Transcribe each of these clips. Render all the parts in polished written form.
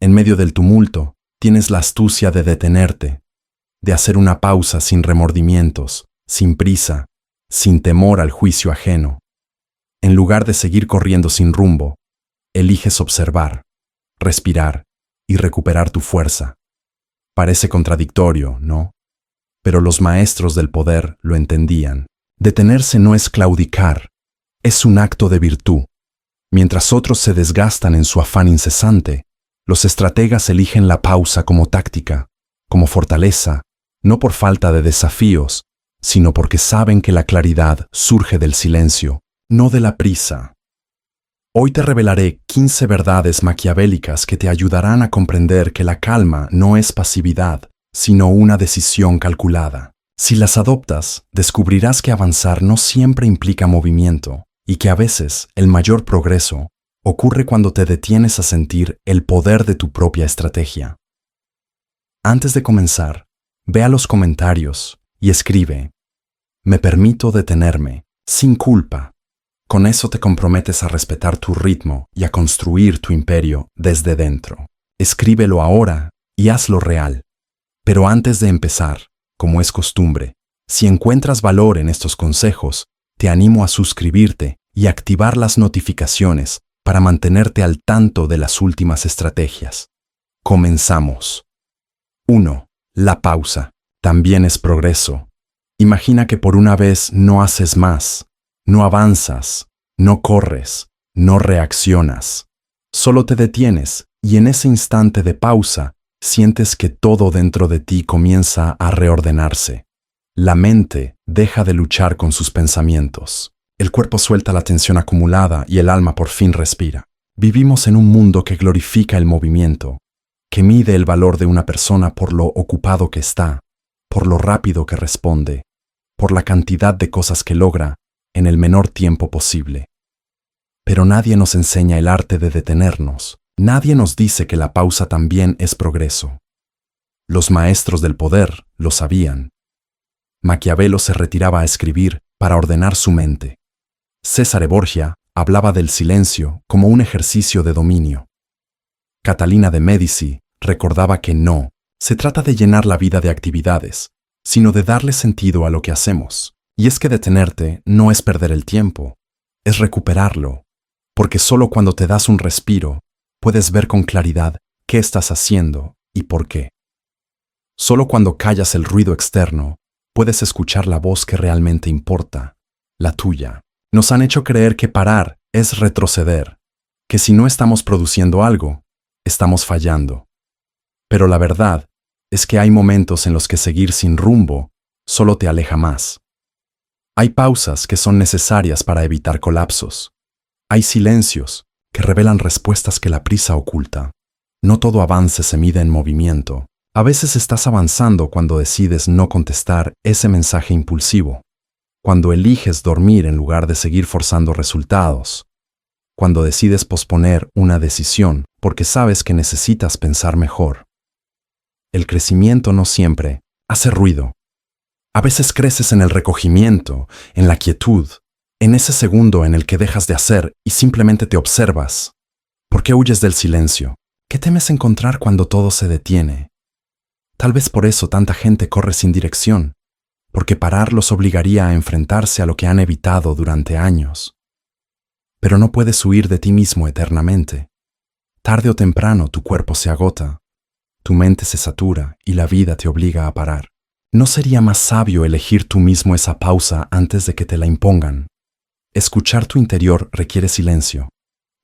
En medio del tumulto, tienes la astucia de detenerte, de hacer una pausa sin remordimientos, sin prisa, sin temor al juicio ajeno. En lugar de seguir corriendo sin rumbo, eliges observar, respirar y recuperar tu fuerza. Parece contradictorio, ¿no? Pero los maestros del poder lo entendían. Detenerse no es claudicar, es un acto de virtud. Mientras otros se desgastan en su afán incesante, los estrategas eligen la pausa como táctica, como fortaleza, no por falta de desafíos, sino porque saben que la claridad surge del silencio, no de la prisa. Hoy te revelaré 15 verdades maquiavélicas que te ayudarán a comprender que la calma no es pasividad, sino una decisión calculada. Si las adoptas, descubrirás que avanzar no siempre implica movimiento y que a veces el mayor progreso ocurre cuando te detienes a sentir el poder de tu propia estrategia. Antes de comenzar, ve a los comentarios y escribe: me permito detenerme, sin culpa. Con eso te comprometes a respetar tu ritmo y a construir tu imperio desde dentro. Escríbelo ahora y hazlo real. Pero antes de empezar, como es costumbre, si encuentras valor en estos consejos, te animo a suscribirte y activar las notificaciones para mantenerte al tanto de las últimas estrategias. Comenzamos. 1. La pausa también es progreso. Imagina que por una vez no haces más, no avanzas, no corres, no reaccionas. Solo te detienes y en ese instante de pausa sientes que todo dentro de ti comienza a reordenarse. La mente deja de luchar con sus pensamientos. El cuerpo suelta la tensión acumulada y el alma por fin respira. Vivimos en un mundo que glorifica el movimiento, que mide el valor de una persona por lo ocupado que está, por lo rápido que responde, por la cantidad de cosas que logra en el menor tiempo posible. Pero nadie nos enseña el arte de detenernos. Nadie nos dice que la pausa también es progreso. Los maestros del poder lo sabían. Maquiavelo se retiraba a escribir para ordenar su mente. Cesare Borgia hablaba del silencio como un ejercicio de dominio. Catalina de Médici recordaba que no se trata de llenar la vida de actividades, sino de darle sentido a lo que hacemos. Y es que detenerte no es perder el tiempo, es recuperarlo, porque solo cuando te das un respiro, puedes ver con claridad qué estás haciendo y por qué. Solo cuando callas el ruido externo, puedes escuchar la voz que realmente importa, la tuya. Nos han hecho creer que parar es retroceder, que si no estamos produciendo algo, estamos fallando. Pero la verdad es que hay momentos en los que seguir sin rumbo solo te aleja más. Hay pausas que son necesarias para evitar colapsos. Hay silencios que revelan respuestas que la prisa oculta. No todo avance se mide en movimiento. A veces estás avanzando cuando decides no contestar ese mensaje impulsivo, cuando eliges dormir en lugar de seguir forzando resultados, cuando decides posponer una decisión porque sabes que necesitas pensar mejor. El crecimiento no siempre hace ruido. A veces creces en el recogimiento, en la quietud, en ese segundo en el que dejas de hacer y simplemente te observas. ¿Por qué huyes del silencio? ¿Qué temes encontrar cuando todo se detiene? Tal vez por eso tanta gente corre sin dirección, porque parar los obligaría a enfrentarse a lo que han evitado durante años. Pero no puedes huir de ti mismo eternamente. Tarde o temprano tu cuerpo se agota, tu mente se satura y la vida te obliga a parar. ¿No sería más sabio elegir tú mismo esa pausa antes de que te la impongan? Escuchar tu interior requiere silencio,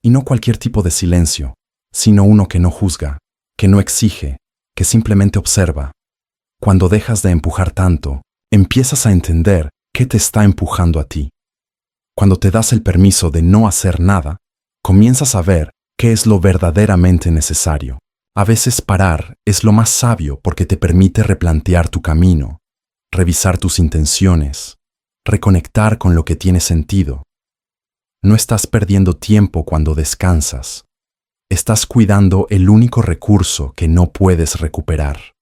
y no cualquier tipo de silencio, sino uno que no juzga, que no exige, que simplemente observa. Cuando dejas de empujar tanto, empiezas a entender qué te está empujando a ti. Cuando te das el permiso de no hacer nada, comienzas a ver qué es lo verdaderamente necesario. A veces parar es lo más sabio porque te permite replantear tu camino, revisar tus intenciones, reconectar con lo que tiene sentido. No estás perdiendo tiempo cuando descansas. Estás cuidando el único recurso que no puedes recuperar.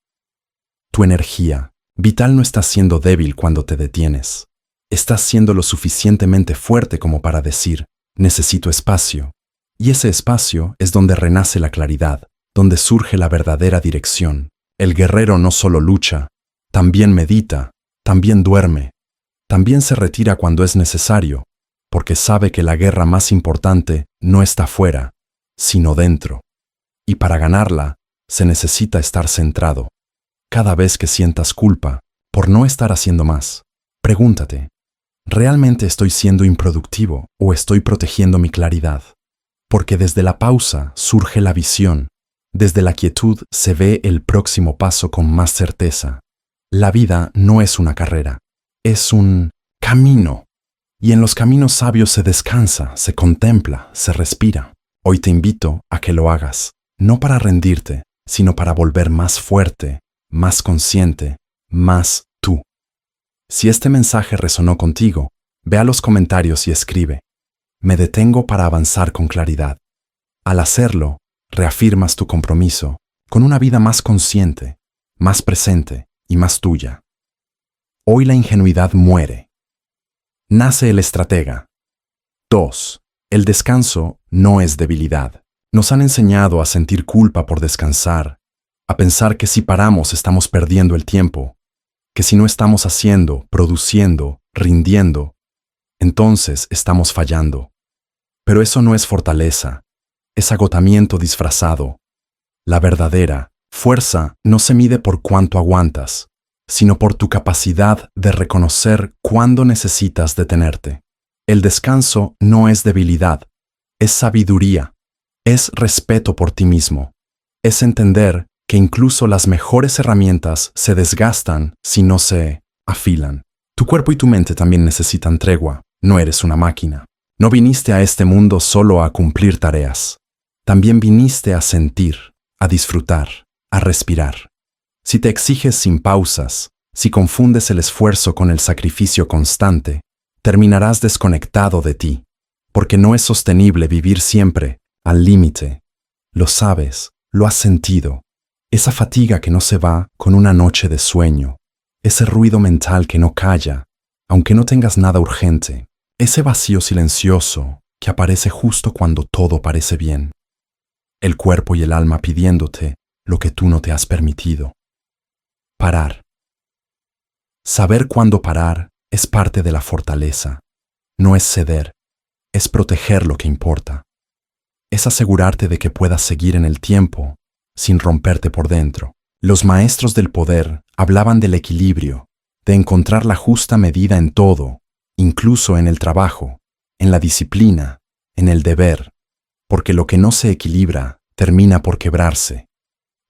Tu energía vital no está siendo débil cuando te detienes. Estás siendo lo suficientemente fuerte como para decir, necesito espacio. Y ese espacio es donde renace la claridad, donde surge la verdadera dirección. El guerrero no solo lucha, también medita, también duerme, también se retira cuando es necesario, porque sabe que la guerra más importante no está fuera, sino dentro. Y para ganarla, se necesita estar centrado. Cada vez que sientas culpa por no estar haciendo más, pregúntate, ¿realmente estoy siendo improductivo o estoy protegiendo mi claridad? Porque desde la pausa surge la visión, desde la quietud se ve el próximo paso con más certeza. La vida no es una carrera, es un camino. Y en los caminos sabios se descansa, se contempla, se respira. Hoy te invito a que lo hagas, no para rendirte, sino para volver más fuerte, más consciente, más tú. Si este mensaje resonó contigo, ve a los comentarios y escribe: me detengo para avanzar con claridad. Al hacerlo, reafirmas tu compromiso con una vida más consciente, más presente y más tuya. Hoy la ingenuidad muere. Nace el estratega. 2. El descanso no es debilidad. Nos han enseñado a sentir culpa por descansar, a pensar que si paramos estamos perdiendo el tiempo, que si no estamos haciendo, produciendo, rindiendo, entonces estamos fallando. Pero eso no es fortaleza, es agotamiento disfrazado. La verdadera fuerza no se mide por cuánto aguantas, sino por tu capacidad de reconocer cuándo necesitas detenerte. El descanso no es debilidad, es sabiduría, es respeto por ti mismo, es entender que incluso las mejores herramientas se desgastan si no se afilan. Tu cuerpo y tu mente también necesitan tregua, no eres una máquina. No viniste a este mundo solo a cumplir tareas, también viniste a sentir, a disfrutar, a respirar. Si te exiges sin pausas, si confundes el esfuerzo con el sacrificio constante, terminarás desconectado de ti, porque no es sostenible vivir siempre al límite. Lo sabes, lo has sentido. Esa fatiga que no se va con una noche de sueño, ese ruido mental que no calla, aunque no tengas nada urgente, ese vacío silencioso que aparece justo cuando todo parece bien. El cuerpo y el alma pidiéndote lo que tú no te has permitido. Parar. Saber cuándo parar es parte de la fortaleza. No es ceder, es proteger lo que importa. Es asegurarte de que puedas seguir en el tiempo sin romperte por dentro. Los maestros del poder hablaban del equilibrio, de encontrar la justa medida en todo, incluso en el trabajo, en la disciplina, en el deber, porque lo que no se equilibra termina por quebrarse.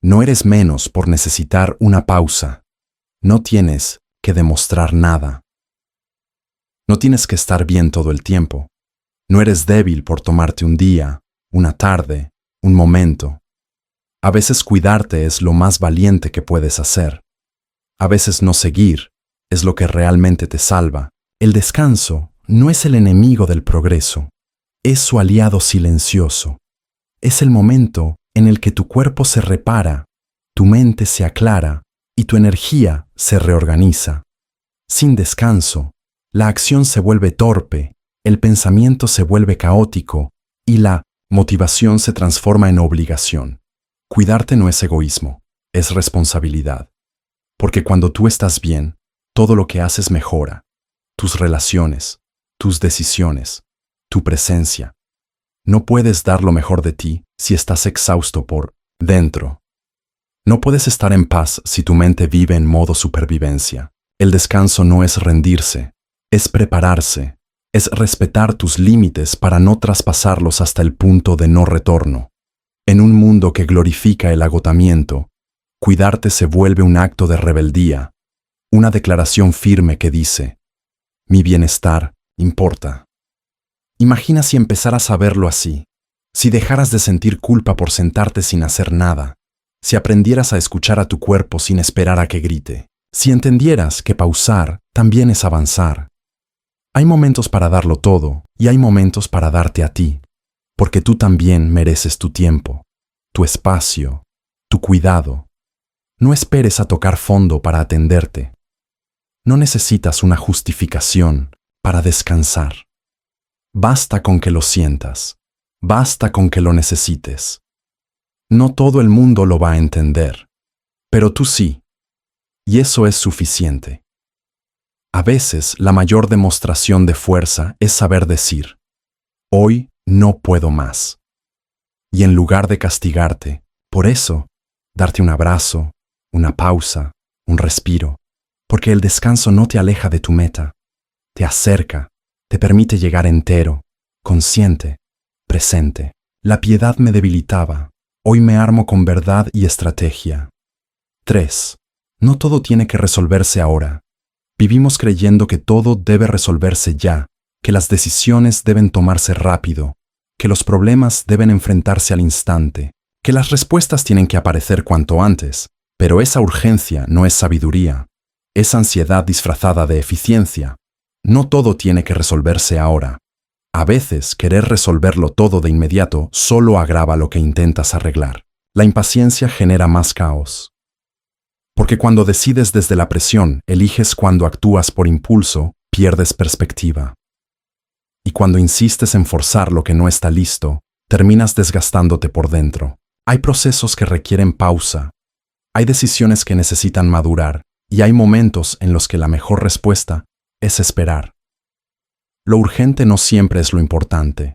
No eres menos por necesitar una pausa. No tienes que demostrar nada. No tienes que estar bien todo el tiempo. No eres débil por tomarte un día, una tarde, un momento. A veces cuidarte es lo más valiente que puedes hacer. A veces no seguir es lo que realmente te salva. El descanso no es el enemigo del progreso, es su aliado silencioso. Es el momento en el que tu cuerpo se repara, tu mente se aclara y tu energía se reorganiza. Sin descanso, la acción se vuelve torpe, el pensamiento se vuelve caótico y la motivación se transforma en obligación. Cuidarte no es egoísmo, es responsabilidad. Porque cuando tú estás bien, todo lo que haces mejora. Tus relaciones, tus decisiones, tu presencia. No puedes dar lo mejor de ti si estás exhausto por dentro. No puedes estar en paz si tu mente vive en modo supervivencia. El descanso no es rendirse, es prepararse, es respetar tus límites para no traspasarlos hasta el punto de no retorno. En un mundo que glorifica el agotamiento, cuidarte se vuelve un acto de rebeldía, una declaración firme que dice: mi bienestar importa. Imagina si empezaras a verlo así, si dejaras de sentir culpa por sentarte sin hacer nada, si aprendieras a escuchar a tu cuerpo sin esperar a que grite, si entendieras que pausar también es avanzar. Hay momentos para darlo todo y hay momentos para darte a ti, porque tú también mereces tu tiempo, tu espacio, tu cuidado. No esperes a tocar fondo para atenderte. No necesitas una justificación para descansar. Basta con que lo sientas, basta con que lo necesites. No todo el mundo lo va a entender, pero tú sí, y eso es suficiente. A veces la mayor demostración de fuerza es saber decir, hoy no puedo más. Y en lugar de castigarte, por eso, darte un abrazo, una pausa, un respiro, porque el descanso no te aleja de tu meta, te acerca, te permite llegar entero, consciente, presente. La piedad me debilitaba, hoy me armo con verdad y estrategia. 3. No todo tiene que resolverse ahora. Vivimos creyendo que todo debe resolverse ya, que las decisiones deben tomarse rápido, que los problemas deben enfrentarse al instante, que las respuestas tienen que aparecer cuanto antes, pero esa urgencia no es sabiduría, es ansiedad disfrazada de eficiencia. No todo tiene que resolverse ahora. A veces querer resolverlo todo de inmediato solo agrava lo que intentas arreglar. La impaciencia genera más caos. Porque cuando decides desde la presión, eliges cuando actúas por impulso, pierdes perspectiva. Y cuando insistes en forzar lo que no está listo, terminas desgastándote por dentro. Hay procesos que requieren pausa. Hay decisiones que necesitan madurar. Y hay momentos en los que la mejor respuesta es esperar. Lo urgente no siempre es lo importante.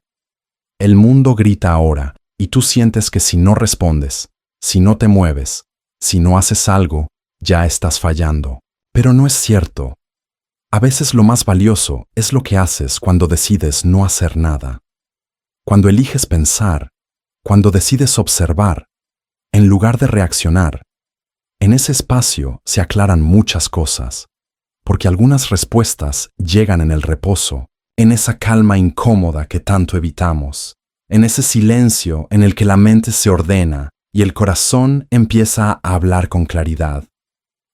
El mundo grita ahora, y tú sientes que si no respondes, si no te mueves, si no haces algo, ya estás fallando. Pero no es cierto. A veces lo más valioso es lo que haces cuando decides no hacer nada. Cuando eliges pensar, cuando decides observar, en lugar de reaccionar. En ese espacio se aclaran muchas cosas, porque algunas respuestas llegan en el reposo, en esa calma incómoda que tanto evitamos, en ese silencio en el que la mente se ordena y el corazón empieza a hablar con claridad.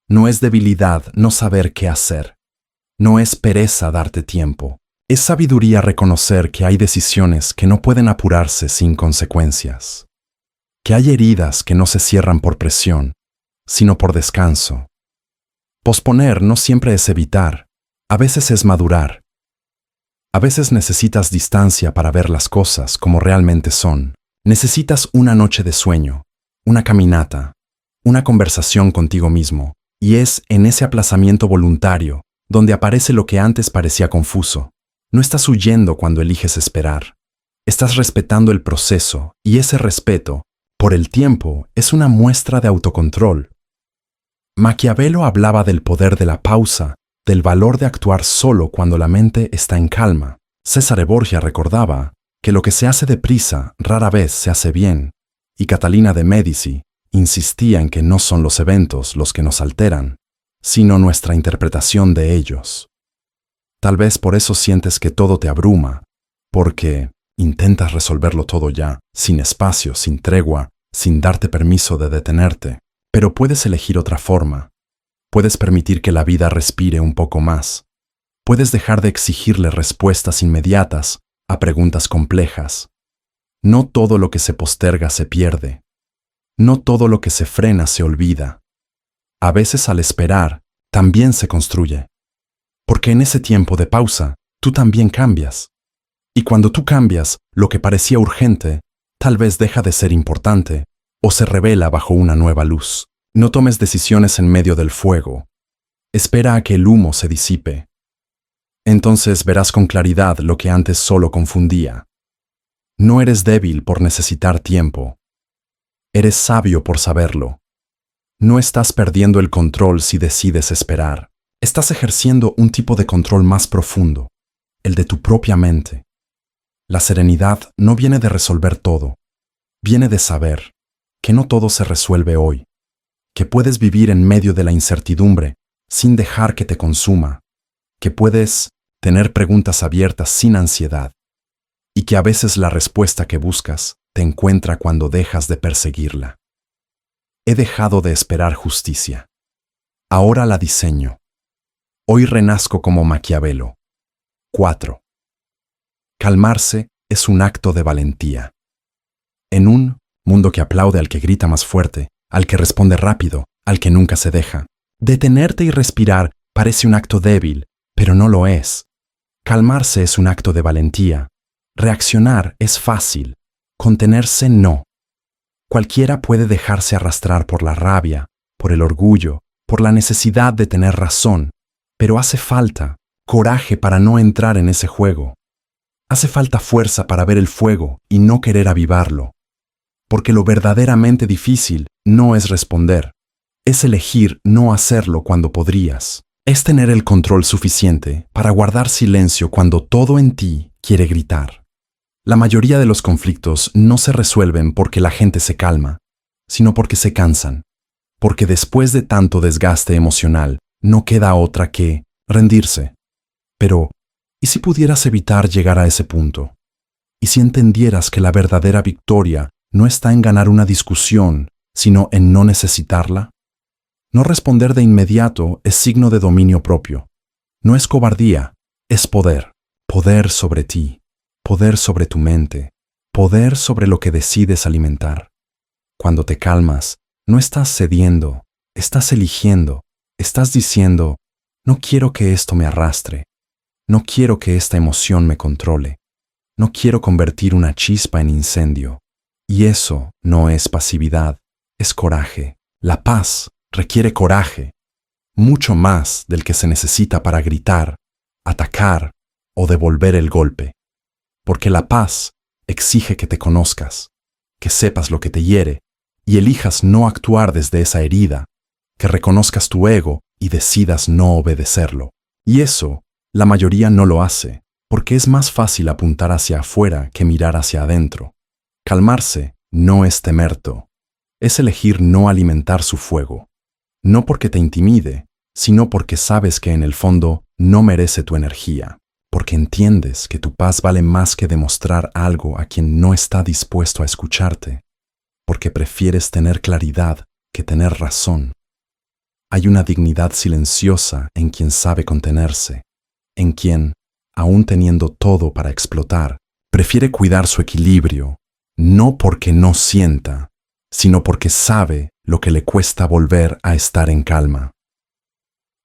No es debilidad no saber qué hacer. No es pereza darte tiempo. Es sabiduría reconocer que hay decisiones que no pueden apurarse sin consecuencias. Que hay heridas que no se cierran por presión, sino por descanso. Posponer no siempre es evitar, a veces es madurar. A veces necesitas distancia para ver las cosas como realmente son. Necesitas una noche de sueño, una caminata, una conversación contigo mismo. Y es en ese aplazamiento voluntario donde aparece lo que antes parecía confuso. No estás huyendo cuando eliges esperar. Estás respetando el proceso, y ese respeto, por el tiempo, es una muestra de autocontrol. Maquiavelo hablaba del poder de la pausa, del valor de actuar solo cuando la mente está en calma. César Borgia recordaba que lo que se hace deprisa rara vez se hace bien, y Catalina de Médici insistía en que no son los eventos los que nos alteran, sino nuestra interpretación de ellos. Tal vez por eso sientes que todo te abruma, porque intentas resolverlo todo ya, sin espacio, sin tregua, sin darte permiso de detenerte. Pero puedes elegir otra forma. Puedes permitir que la vida respire un poco más. Puedes dejar de exigirle respuestas inmediatas a preguntas complejas. No todo lo que se posterga se pierde. No todo lo que se frena se olvida. A veces al esperar, también se construye. Porque en ese tiempo de pausa, tú también cambias. Y cuando tú cambias, lo que parecía urgente, tal vez deja de ser importante, o se revela bajo una nueva luz. No tomes decisiones en medio del fuego. Espera a que el humo se disipe. Entonces verás con claridad lo que antes solo confundía. No eres débil por necesitar tiempo. Eres sabio por saberlo. No estás perdiendo el control si decides esperar. Estás ejerciendo un tipo de control más profundo, el de tu propia mente. La serenidad no viene de resolver todo, viene de saber que no todo se resuelve hoy, que puedes vivir en medio de la incertidumbre sin dejar que te consuma, que puedes tener preguntas abiertas sin ansiedad, y que a veces la respuesta que buscas te encuentra cuando dejas de perseguirla. He dejado de esperar justicia. Ahora la diseño. Hoy renazco como Maquiavelo. 4. Calmarse es un acto de valentía. En un mundo que aplaude al que grita más fuerte, al que responde rápido, al que nunca se deja, detenerte y respirar parece un acto débil, pero no lo es. Calmarse es un acto de valentía. Reaccionar es fácil. Contenerse no. Cualquiera puede dejarse arrastrar por la rabia, por el orgullo, por la necesidad de tener razón, pero hace falta coraje para no entrar en ese juego. Hace falta fuerza para ver el fuego y no querer avivarlo. Porque lo verdaderamente difícil no es responder, es elegir no hacerlo cuando podrías. Es tener el control suficiente para guardar silencio cuando todo en ti quiere gritar. La mayoría de los conflictos no se resuelven porque la gente se calma, sino porque se cansan. Porque después de tanto desgaste emocional, no queda otra que rendirse. Pero, ¿y si pudieras evitar llegar a ese punto? ¿Y si entendieras que la verdadera victoria no está en ganar una discusión, sino en no necesitarla? No responder de inmediato es signo de dominio propio. No es cobardía, es poder. Poder sobre ti, poder sobre tu mente, poder sobre lo que decides alimentar. Cuando te calmas, no estás cediendo, estás eligiendo, estás diciendo, no quiero que esto me arrastre, no quiero que esta emoción me controle, no quiero convertir una chispa en incendio. Y eso no es pasividad, es coraje. La paz requiere coraje, mucho más del que se necesita para gritar, atacar o devolver el golpe. Porque la paz exige que te conozcas, que sepas lo que te hiere y elijas no actuar desde esa herida, que reconozcas tu ego y decidas no obedecerlo. Y eso, la mayoría no lo hace, porque es más fácil apuntar hacia afuera que mirar hacia adentro. Calmarse no es temerto, es elegir no alimentar su fuego. No porque te intimide, sino porque sabes que en el fondo no merece tu energía, porque entiendes que tu paz vale más que demostrar algo a quien no está dispuesto a escucharte, porque prefieres tener claridad que tener razón. Hay una dignidad silenciosa en quien sabe contenerse, en quien, aún teniendo todo para explotar, prefiere cuidar su equilibrio, no porque no sienta, sino porque sabe lo que le cuesta volver a estar en calma.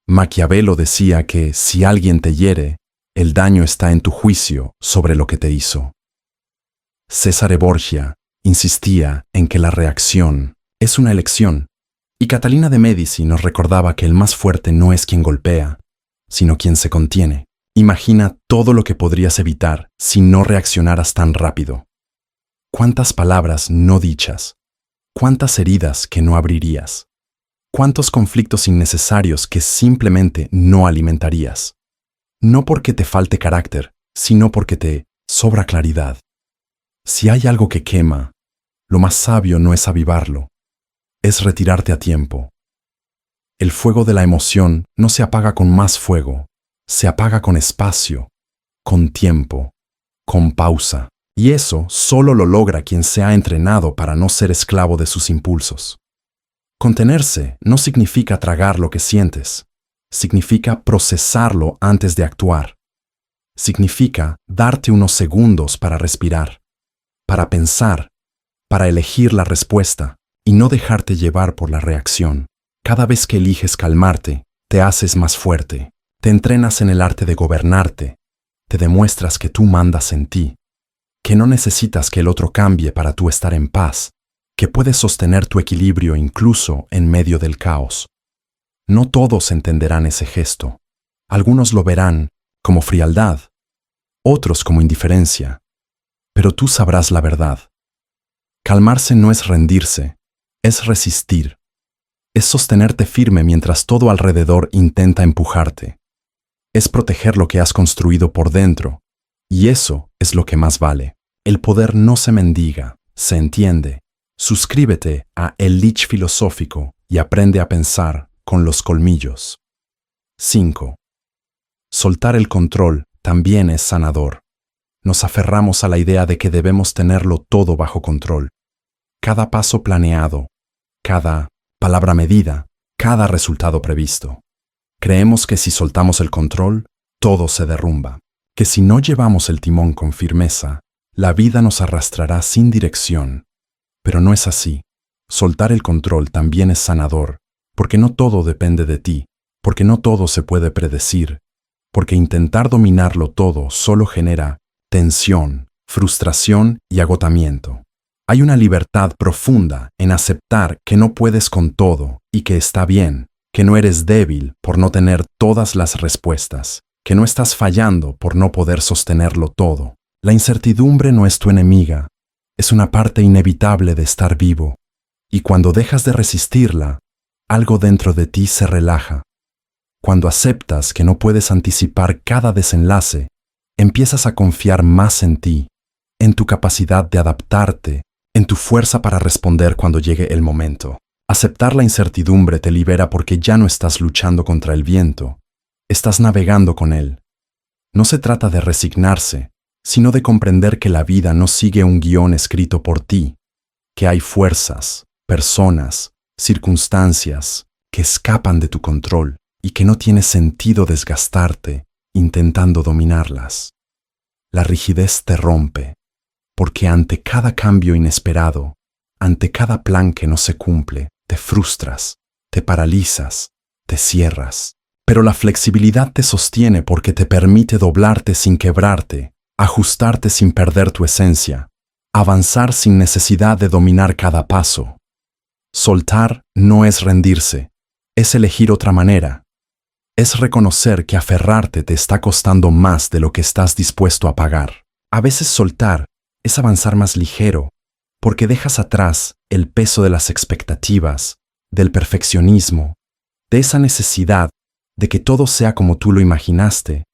Maquiavelo decía que si alguien te hiere, el daño está en tu juicio sobre lo que te hizo. Cesare Borgia insistía en que la reacción es una elección, y Catalina de Médici nos recordaba que el más fuerte no es quien golpea, sino quien se contiene. Imagina todo lo que podrías evitar si no reaccionaras tan rápido. ¿Cuántas palabras no dichas? ¿Cuántas heridas que no abrirías? ¿Cuántos conflictos innecesarios que simplemente no alimentarías? No porque te falte carácter, sino porque te sobra claridad. Si hay algo que quema, lo más sabio no es avivarlo, es retirarte a tiempo. El fuego de la emoción no se apaga con más fuego, se apaga con espacio, con tiempo, con pausa. Y eso solo lo logra quien se ha entrenado para no ser esclavo de sus impulsos. Contenerse no significa tragar lo que sientes, significa procesarlo antes de actuar. Significa darte unos segundos para respirar, para pensar, para elegir la respuesta y no dejarte llevar por la reacción. Cada vez que eliges calmarte, te haces más fuerte, te entrenas en el arte de gobernarte, te demuestras que tú mandas en ti, que no necesitas que el otro cambie para tú estar en paz, que puedes sostener tu equilibrio incluso en medio del caos. No todos entenderán ese gesto. Algunos lo verán como frialdad, otros como indiferencia, pero tú sabrás la verdad. Calmarse no es rendirse, es resistir. Es sostenerte firme mientras todo alrededor intenta empujarte. Es proteger lo que has construido por dentro, y eso es lo que más vale. El poder no se mendiga, se entiende. Suscríbete a El Lich Filosófico y aprende a pensar con los colmillos. 5. Soltar el control también es sanador. Nos aferramos a la idea de que debemos tenerlo todo bajo control. Cada paso planeado, cada palabra medida, cada resultado previsto. Creemos que si soltamos el control, todo se derrumba. Que si no llevamos el timón con firmeza, la vida nos arrastrará sin dirección. Pero no es así. Soltar el control también es sanador, porque no todo depende de ti, porque no todo se puede predecir, porque intentar dominarlo todo solo genera tensión, frustración y agotamiento. Hay una libertad profunda en aceptar que no puedes con todo y que está bien, que no eres débil por no tener todas las respuestas, que no estás fallando por no poder sostenerlo todo. La incertidumbre no es tu enemiga, es una parte inevitable de estar vivo, y cuando dejas de resistirla, algo dentro de ti se relaja. Cuando aceptas que no puedes anticipar cada desenlace, empiezas a confiar más en ti, en tu capacidad de adaptarte, en tu fuerza para responder cuando llegue el momento. Aceptar la incertidumbre te libera porque ya no estás luchando contra el viento, estás navegando con él. No se trata de resignarse, sino de comprender que la vida no sigue un guión escrito por ti, que hay fuerzas, personas, circunstancias que escapan de tu control y que no tiene sentido desgastarte intentando dominarlas. La rigidez te rompe, porque ante cada cambio inesperado, ante cada plan que no se cumple, te frustras, te paralizas, te cierras. Pero la flexibilidad te sostiene porque te permite doblarte sin quebrarte, ajustarte sin perder tu esencia, avanzar sin necesidad de dominar cada paso. Soltar no es rendirse, es elegir otra manera. Es reconocer que aferrarte te está costando más de lo que estás dispuesto a pagar. A veces soltar es avanzar más ligero, porque dejas atrás el peso de las expectativas, del perfeccionismo, de esa necesidad de que todo sea como tú lo imaginaste,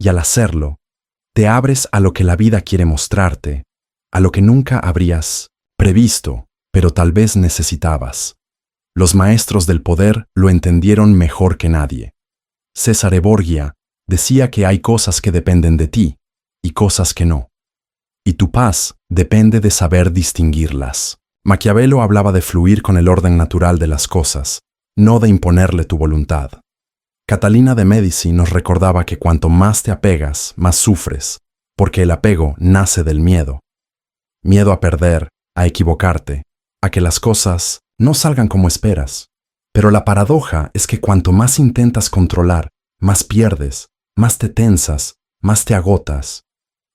y al hacerlo, te abres a lo que la vida quiere mostrarte, a lo que nunca habrías previsto, pero tal vez necesitabas. Los maestros del poder lo entendieron mejor que nadie. César Borgia decía que hay cosas que dependen de ti y cosas que no. Y tu paz depende de saber distinguirlas. Maquiavelo hablaba de fluir con el orden natural de las cosas, no de imponerle tu voluntad. Catalina de Médici nos recordaba que cuanto más te apegas, más sufres, porque el apego nace del miedo. Miedo a perder, a equivocarte, a que las cosas no salgan como esperas. Pero la paradoja es que cuanto más intentas controlar, más pierdes, más te tensas, más te agotas.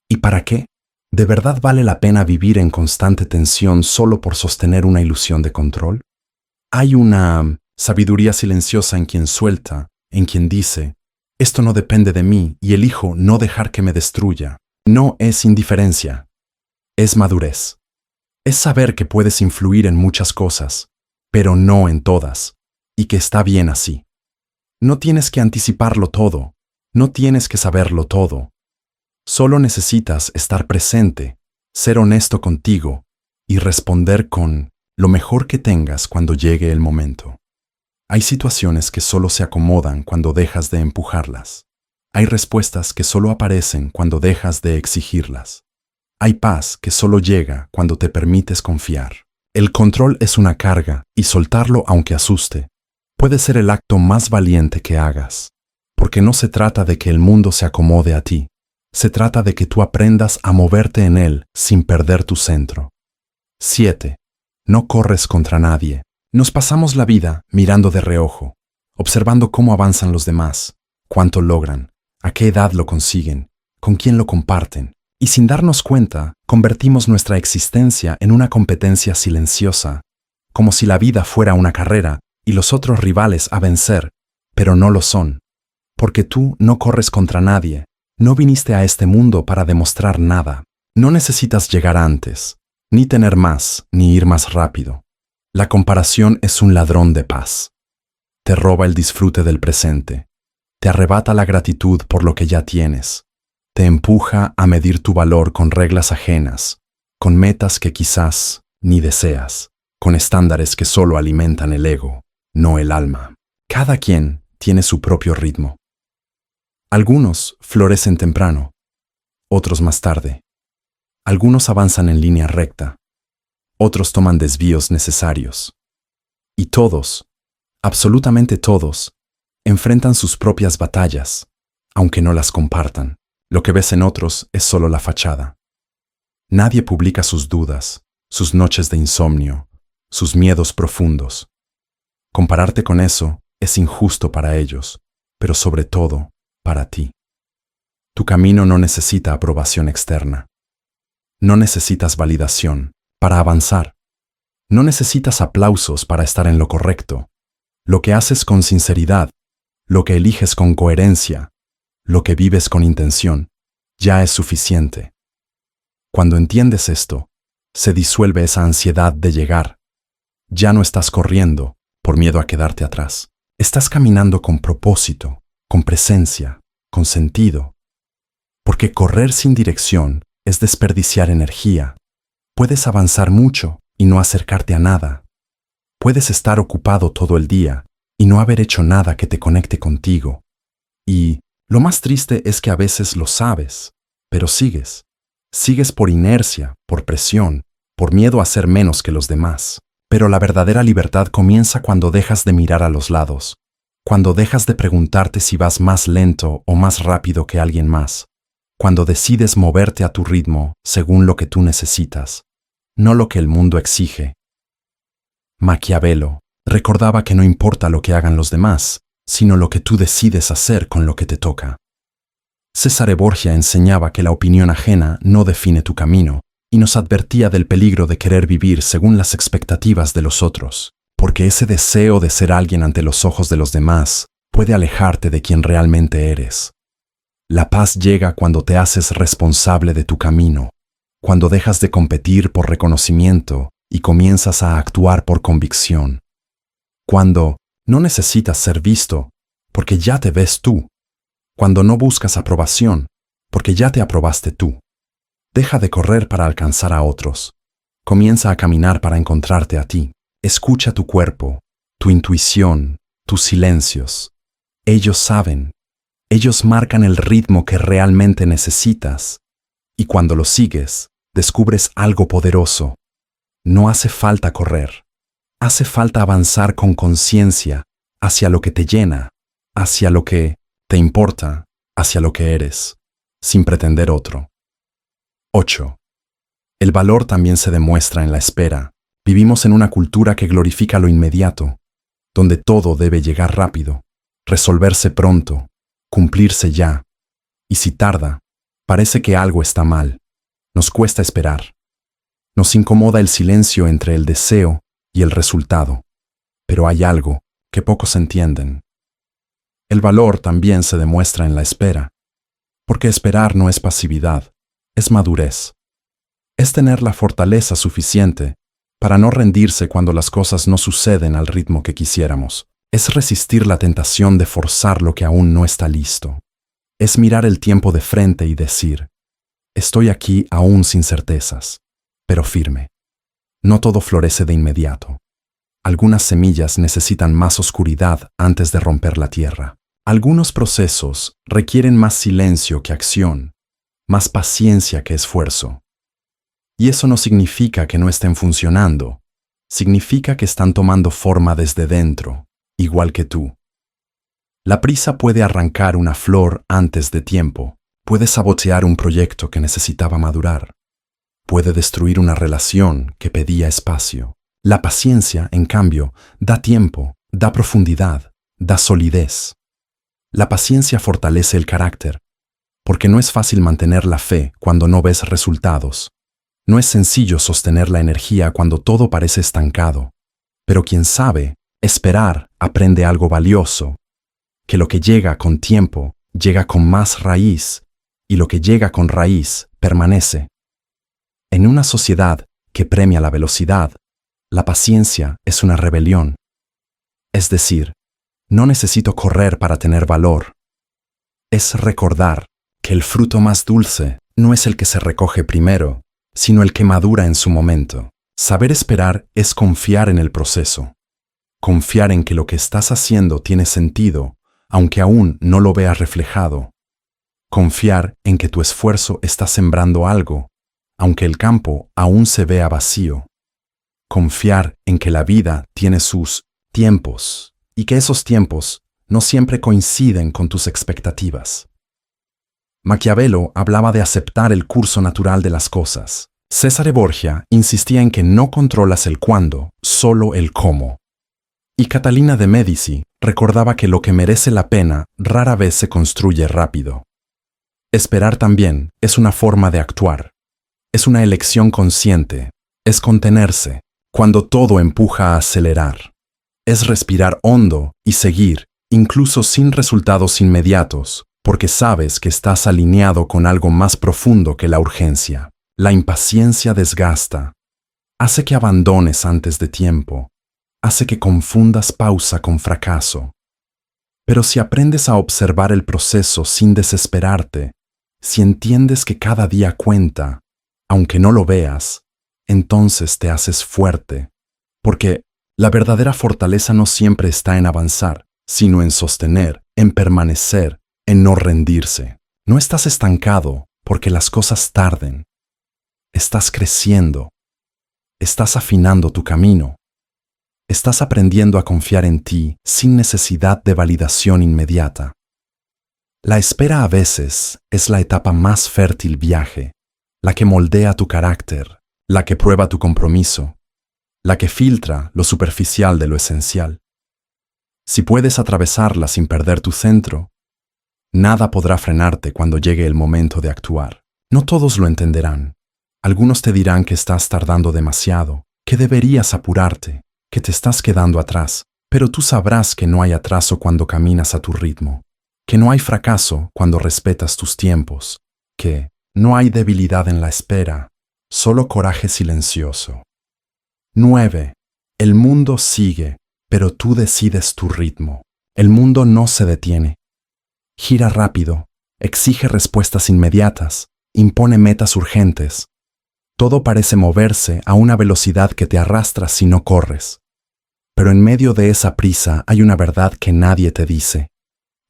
¿Y para qué? ¿De verdad vale la pena vivir en constante tensión solo por sostener una ilusión de control? Hay una sabiduría silenciosa en quien suelta, en quien dice, esto no depende de mí y elijo no dejar que me destruya. No es indiferencia, es madurez. Es saber que puedes influir en muchas cosas, pero no en todas, y que está bien así. No tienes que anticiparlo todo, no tienes que saberlo todo. Solo necesitas estar presente, ser honesto contigo y responder con lo mejor que tengas cuando llegue el momento. Hay situaciones que solo se acomodan cuando dejas de empujarlas. Hay respuestas que solo aparecen cuando dejas de exigirlas. Hay paz que solo llega cuando te permites confiar. El control es una carga y soltarlo aunque asuste puede ser el acto más valiente que hagas, porque no se trata de que el mundo se acomode a ti. Se trata de que tú aprendas a moverte en él sin perder tu centro. 7. No corres contra nadie. Nos pasamos la vida mirando de reojo, observando cómo avanzan los demás, cuánto logran, a qué edad lo consiguen, con quién lo comparten, y sin darnos cuenta, convertimos nuestra existencia en una competencia silenciosa, como si la vida fuera una carrera y los otros rivales a vencer, pero no lo son, porque tú no corres contra nadie. No viniste a este mundo para demostrar nada. No necesitas llegar antes, ni tener más, ni ir más rápido. La comparación es un ladrón de paz. Te roba el disfrute del presente. Te arrebata la gratitud por lo que ya tienes. Te empuja a medir tu valor con reglas ajenas, con metas que quizás ni deseas, con estándares que solo alimentan el ego, no el alma. Cada quien tiene su propio ritmo. Algunos florecen temprano, otros más tarde. Algunos avanzan en línea recta, otros toman desvíos necesarios. Y todos, absolutamente todos, enfrentan sus propias batallas, aunque no las compartan. Lo que ves en otros es solo la fachada. Nadie publica sus dudas, sus noches de insomnio, sus miedos profundos. Compararte con eso es injusto para ellos, pero sobre todo, para ti. Tu camino no necesita aprobación externa. No necesitas validación para avanzar. No necesitas aplausos para estar en lo correcto. Lo que haces con sinceridad, lo que eliges con coherencia, lo que vives con intención, ya es suficiente. Cuando entiendes esto, se disuelve esa ansiedad de llegar. Ya no estás corriendo por miedo a quedarte atrás. Estás caminando con propósito, con presencia, con sentido. Porque correr sin dirección es desperdiciar energía. Puedes avanzar mucho y no acercarte a nada. Puedes estar ocupado todo el día y no haber hecho nada que te conecte contigo. Y lo más triste es que a veces lo sabes, pero sigues. Sigues por inercia, por presión, por miedo a ser menos que los demás. Pero la verdadera libertad comienza cuando dejas de mirar a los lados, cuando dejas de preguntarte si vas más lento o más rápido que alguien más, cuando decides moverte a tu ritmo según lo que tú necesitas, no lo que el mundo exige. Maquiavelo recordaba que no importa lo que hagan los demás, sino lo que tú decides hacer con lo que te toca. Cesare Borgia enseñaba que la opinión ajena no define tu camino, y nos advertía del peligro de querer vivir según las expectativas de los otros, porque ese deseo de ser alguien ante los ojos de los demás puede alejarte de quien realmente eres. La paz llega cuando te haces responsable de tu camino, cuando dejas de competir por reconocimiento y comienzas a actuar por convicción. Cuando no necesitas ser visto, porque ya te ves tú. Cuando no buscas aprobación, porque ya te aprobaste tú. Deja de correr para alcanzar a otros. Comienza a caminar para encontrarte a ti. Escucha tu cuerpo, tu intuición, tus silencios. Ellos saben. Ellos marcan el ritmo que realmente necesitas. Y cuando lo sigues, descubres algo poderoso. No hace falta correr. Hace falta avanzar con conciencia hacia lo que te llena, hacia lo que te importa, hacia lo que eres, sin pretender otro. 8. El valor también se demuestra en la espera. Vivimos en una cultura que glorifica lo inmediato, donde todo debe llegar rápido, resolverse pronto, cumplirse ya. Y si tarda, parece que algo está mal. Nos cuesta esperar. Nos incomoda el silencio entre el deseo y el resultado. Pero hay algo que pocos entienden. El valor también se demuestra en la espera, porque esperar no es pasividad. Es madurez. Es tener la fortaleza suficiente para no rendirse cuando las cosas no suceden al ritmo que quisiéramos. Es resistir la tentación de forzar lo que aún no está listo. Es mirar el tiempo de frente y decir, estoy aquí aún sin certezas, pero firme. No todo florece de inmediato. Algunas semillas necesitan más oscuridad antes de romper la tierra. Algunos procesos requieren más silencio que acción, más paciencia que esfuerzo. Y eso no significa que no estén funcionando, significa que están tomando forma desde dentro, igual que tú. La prisa puede arrancar una flor antes de tiempo, puede sabotear un proyecto que necesitaba madurar, puede destruir una relación que pedía espacio. La paciencia, en cambio, da tiempo, da profundidad, da solidez. La paciencia fortalece el carácter, porque no es fácil mantener la fe cuando no ves resultados. No es sencillo sostener la energía cuando todo parece estancado. Pero quien sabe esperar aprende algo valioso, que lo que llega con tiempo llega con más raíz, y lo que llega con raíz permanece. En una sociedad que premia la velocidad, la paciencia es una rebelión. Es decir, no necesito correr para tener valor. Es recordar que el fruto más dulce no es el que se recoge primero, sino el que madura en su momento. Saber esperar es confiar en el proceso. Confiar en que lo que estás haciendo tiene sentido, aunque aún no lo veas reflejado. Confiar en que tu esfuerzo está sembrando algo, aunque el campo aún se vea vacío. Confiar en que la vida tiene sus tiempos y que esos tiempos no siempre coinciden con tus expectativas. Maquiavelo hablaba de aceptar el curso natural de las cosas. Cesare Borgia insistía en que no controlas el cuándo, solo el cómo. Y Catalina de Médici recordaba que lo que merece la pena rara vez se construye rápido. Esperar también es una forma de actuar. Es una elección consciente, Es contenerse, cuando todo empuja a acelerar. Es respirar hondo y seguir, incluso sin resultados inmediatos, porque sabes que estás alineado con algo más profundo que la urgencia. La impaciencia desgasta. Hace que abandones antes de tiempo. Hace que confundas pausa con fracaso. Pero si aprendes a observar el proceso sin desesperarte, si entiendes que cada día cuenta, aunque no lo veas, entonces te haces fuerte. Porque la verdadera fortaleza no siempre está en avanzar, sino en sostener, en permanecer, en no rendirse. No estás estancado porque las cosas tarden. Estás creciendo. Estás afinando tu camino. Estás aprendiendo a confiar en ti sin necesidad de validación inmediata. La espera a veces es la etapa más fértil viaje, la que moldea tu carácter, la que prueba tu compromiso, la que filtra lo superficial de lo esencial. Si puedes atravesarla sin perder tu centro, nada podrá frenarte cuando llegue el momento de actuar. No todos lo entenderán. Algunos te dirán que estás tardando demasiado, que deberías apurarte, que te estás quedando atrás, pero tú sabrás que no hay atraso cuando caminas a tu ritmo, que no hay fracaso cuando respetas tus tiempos, que no hay debilidad en la espera, solo coraje silencioso. 9. El mundo sigue, pero tú decides tu ritmo. El mundo no se detiene. Gira rápido, exige respuestas inmediatas, impone metas urgentes. Todo parece moverse a una velocidad que te arrastra si no corres. Pero en medio de esa prisa hay una verdad que nadie te dice.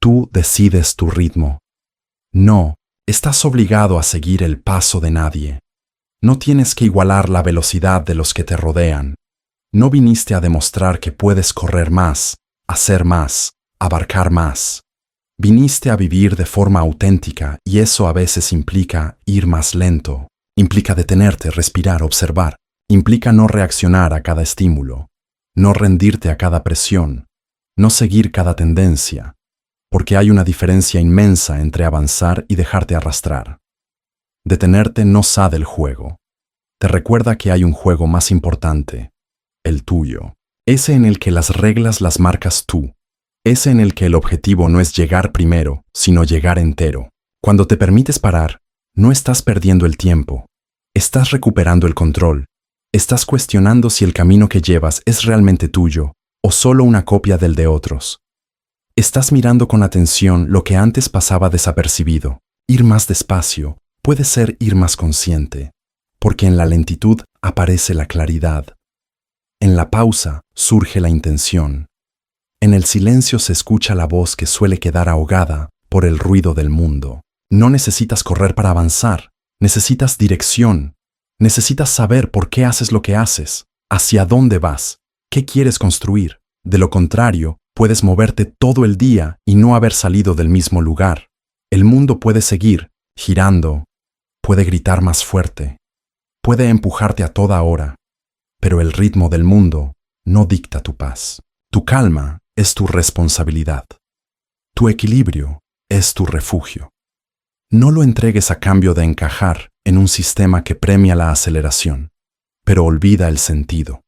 Tú decides tu ritmo. No, estás obligado a seguir el paso de nadie. No tienes que igualar la velocidad de los que te rodean. No viniste a demostrar que puedes correr más, hacer más, abarcar más. Viniste a vivir de forma auténtica y eso a veces implica ir más lento. Implica detenerte, respirar, observar. Implica no reaccionar a cada estímulo. No rendirte a cada presión, no seguir cada tendencia, porque hay una diferencia inmensa entre avanzar y dejarte arrastrar. Detenerte no sabe el juego. Te recuerda que hay un juego más importante, el tuyo. Ese en el que las reglas las marcas tú. Ese en el que el objetivo no es llegar primero, sino llegar entero. Cuando te permites parar, no estás perdiendo el tiempo. Estás recuperando el control. Estás cuestionando si el camino que llevas es realmente tuyo o solo una copia del de otros. Estás mirando con atención lo que antes pasaba desapercibido. Ir más despacio puede ser ir más consciente, porque en la lentitud aparece la claridad. En la pausa surge la intención. En el silencio se escucha la voz que suele quedar ahogada por el ruido del mundo. No necesitas correr para avanzar, necesitas dirección. Necesitas saber por qué haces lo que haces, hacia dónde vas, qué quieres construir. De lo contrario, puedes moverte todo el día y no haber salido del mismo lugar. El mundo puede seguir, girando, puede gritar más fuerte, puede empujarte a toda hora, pero el ritmo del mundo no dicta tu paz. Tu calma es tu responsabilidad. Tu equilibrio es tu refugio. No lo entregues a cambio de encajar en un sistema que premia la aceleración, pero olvida el sentido.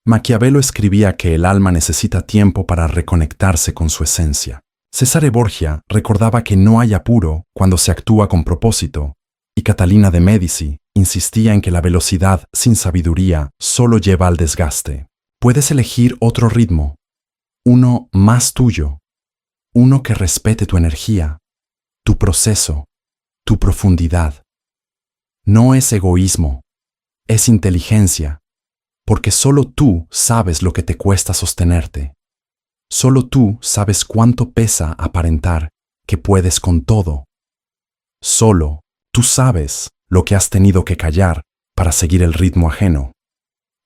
Maquiavelo escribía que el alma necesita tiempo para reconectarse con su esencia. Cesare Borgia recordaba que no hay apuro cuando se actúa con propósito, y Catalina de Médici insistía en que la velocidad sin sabiduría solo lleva al desgaste. Puedes elegir otro ritmo, uno más tuyo, uno que respete tu energía, tu proceso, tu profundidad. No es egoísmo, es inteligencia, porque solo tú sabes lo que te cuesta sostenerte. Solo tú sabes cuánto pesa aparentar que puedes con todo. Solo tú sabes lo que has tenido que callar para seguir el ritmo ajeno.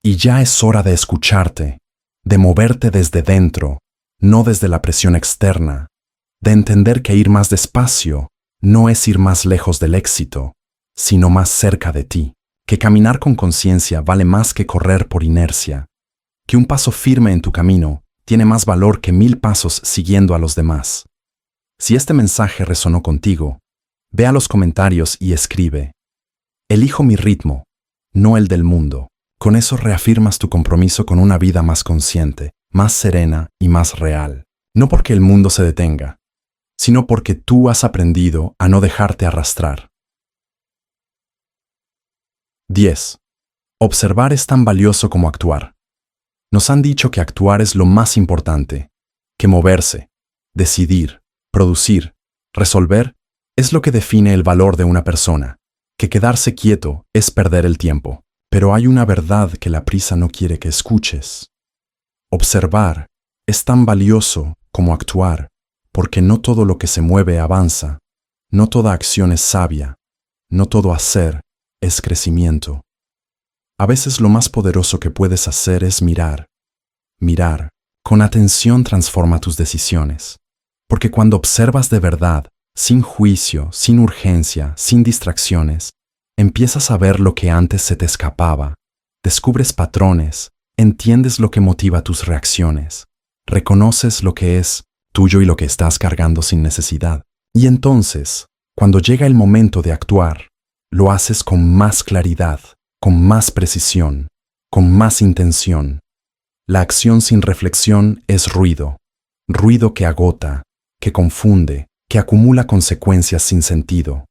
Y ya es hora de escucharte, de moverte desde dentro, no desde la presión externa, de entender que ir más despacio no es ir más lejos del éxito, sino más cerca de ti, que caminar con conciencia vale más que correr por inercia, que un paso firme en tu camino tiene más valor que 1000 pasos siguiendo a los demás. Si este mensaje resonó contigo, ve a los comentarios y escribe: elijo mi ritmo, no el del mundo. Con eso reafirmas tu compromiso con una vida más consciente, más serena y más real. No porque el mundo se detenga, sino porque tú has aprendido a no dejarte arrastrar. 10. Observar es tan valioso como actuar. Nos han dicho que actuar es lo más importante, que moverse, decidir, producir, resolver, es lo que define el valor de una persona, que quedarse quieto es perder el tiempo. Pero hay una verdad que la prisa no quiere que escuches. Observar es tan valioso como actuar, porque no todo lo que se mueve avanza, no toda acción es sabia, no todo hacer es crecimiento. A veces lo más poderoso que puedes hacer es mirar. Mirar, con atención transforma tus decisiones, porque cuando observas de verdad, sin juicio, sin urgencia, sin distracciones, empiezas a ver lo que antes se te escapaba, descubres patrones, entiendes lo que motiva tus reacciones, reconoces lo que es tuyo y lo que estás cargando sin necesidad. Y entonces, cuando llega el momento de actuar, lo haces con más claridad, con más precisión, con más intención. La acción sin reflexión es ruido, ruido que agota, que confunde, que acumula consecuencias sin sentido.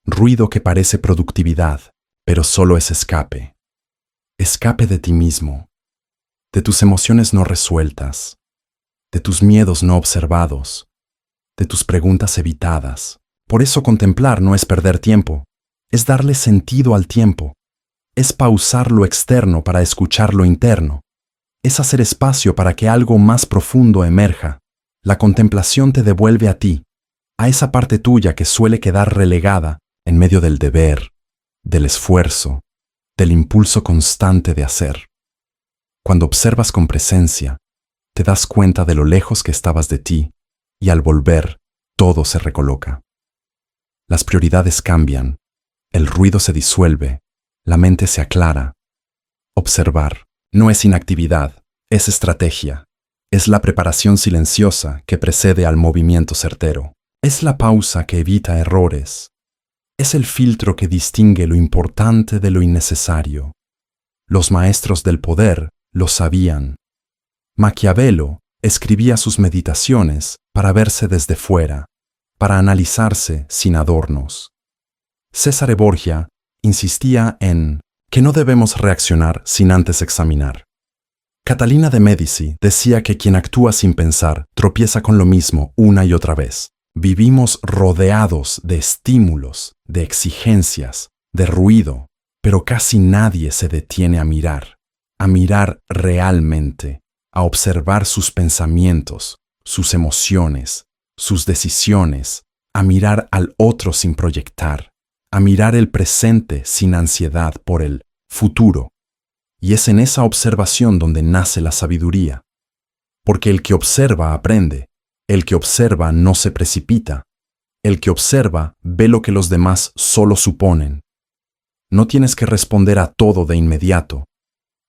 Ruido que parece productividad, pero solo es escape. Escape de ti mismo, de tus emociones no resueltas, de tus miedos no observados, de tus preguntas evitadas. Por eso contemplar no es perder tiempo, es darle sentido al tiempo, es pausar lo externo para escuchar lo interno, es hacer espacio para que algo más profundo emerja. La contemplación te devuelve a ti, a esa parte tuya que suele quedar relegada en medio del deber, del esfuerzo, del impulso constante de hacer. Cuando observas con presencia, te das cuenta de lo lejos que estabas de ti y al volver, todo se recoloca. Las prioridades cambian, el ruido se disuelve, la mente se aclara. Observar no es inactividad, es estrategia, es la preparación silenciosa que precede al movimiento certero, es la pausa que evita errores. Es el filtro que distingue lo importante de lo innecesario. Los maestros del poder lo sabían. Maquiavelo escribía sus meditaciones para verse desde fuera, para analizarse sin adornos. Cesare Borgia insistía en que no debemos reaccionar sin antes examinar. Catalina de Médici decía que quien actúa sin pensar tropieza con lo mismo una y otra vez. Vivimos rodeados de estímulos, de exigencias, de ruido, pero casi nadie se detiene a mirar realmente, a observar sus pensamientos, sus emociones, sus decisiones, a mirar al otro sin proyectar, a mirar el presente sin ansiedad por el futuro. Y es en esa observación donde nace la sabiduría, porque el que observa aprende. El que observa no se precipita. El que observa ve lo que los demás solo suponen. No tienes que responder a todo de inmediato.